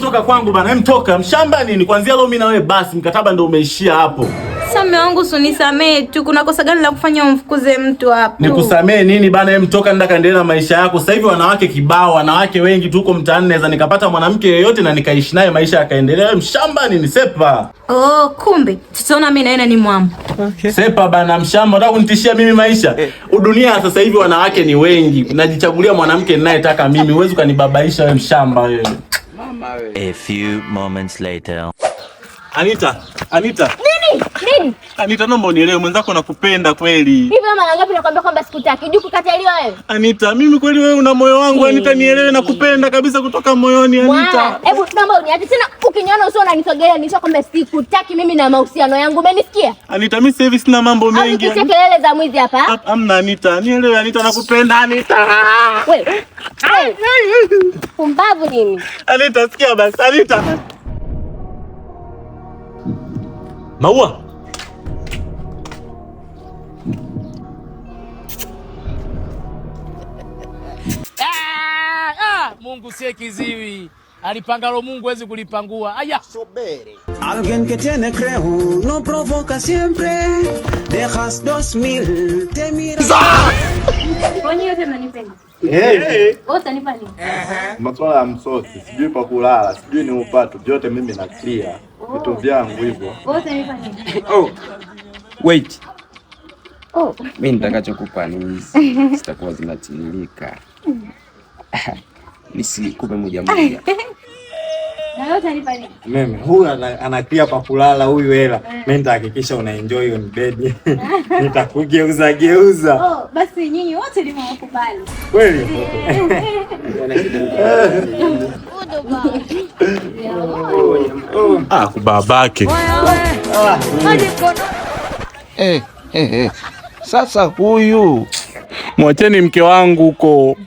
Toka kwangu bana, toka. Mshamba nini? Kuanzia leo mimi na wewe basi, mkataba ndio umeishia hapo. Mume wangu usinisamee tu, kuna kosa gani la kufanya umfukuze mtu hapo? Nikusamee nini bana, toka nenda kaendelea na maisha yako. Sasa hivi wanawake kibao, wanawake wengi tu huko mtaani, naweza nikapata mwanamke yeyote na nikaishi naye maisha yakaendelea. Mshamba nini sepa? Oh, kumbe tutaona mimi na yeye ni mwamu. Okay. Sepa bana, mshamba unataka kunitishia mimi maisha? Dunia sasa hivi wanawake ni wengi. Najichagulia mwanamke ninayetaka mimi. Huwezi kanibabaisha wewe mshamba wewe. Mama wewe. A few moments later. Anita. Nini? Anita, naomba unielewe, mwenzako nakupenda kweli. Hivi mara ngapi nakwambia kwamba sikutaki? Juu kukataliwa wewe. Anita, mimi kweli wewe una moyo wangu. Anita, nielewe, nakupenda kabisa kutoka moyoni Anita. Hebu naomba uniache tena, ukiniona usio unanisogelea nisho kwamba sikutaki mimi na mahusiano yangu. Umenisikia? Anita, mimi sasa hivi sina mambo mengi. Au kelele za mwizi hapa? Amna Anita, nielewe Anita, nakupenda Anita. Wewe. Pumbavu nini? Anita, sikia basi Anita. Maua. Mungu sie kiziwi. Alipangalo Mungu hawezi kulipangua. Aya. Alguien que tiene creo no provoca siempre. Dejas 2000 te mira. Kwani yote mnanipenda? Wote nipani. Masuala ya msosi, sijui pa kulala, sijui ni upato, vyote mimi na clear. Vitu vyangu hivyo. Wote nipani. Oh. Wait. Mimi nitakachokupa ni hizi. Zitakuwa zinatiririka. Nisikupe moja. Na yote nipani. Mimi huyu anakia pa kulala huyu hela. Mimi nitahakikisha una enjoy on bed. Nitakugeuza. Oh, basi nyinyi wote ni mwakubali. Kweli? Kubabake. Sasa huyu mwacheni mke wangu huko.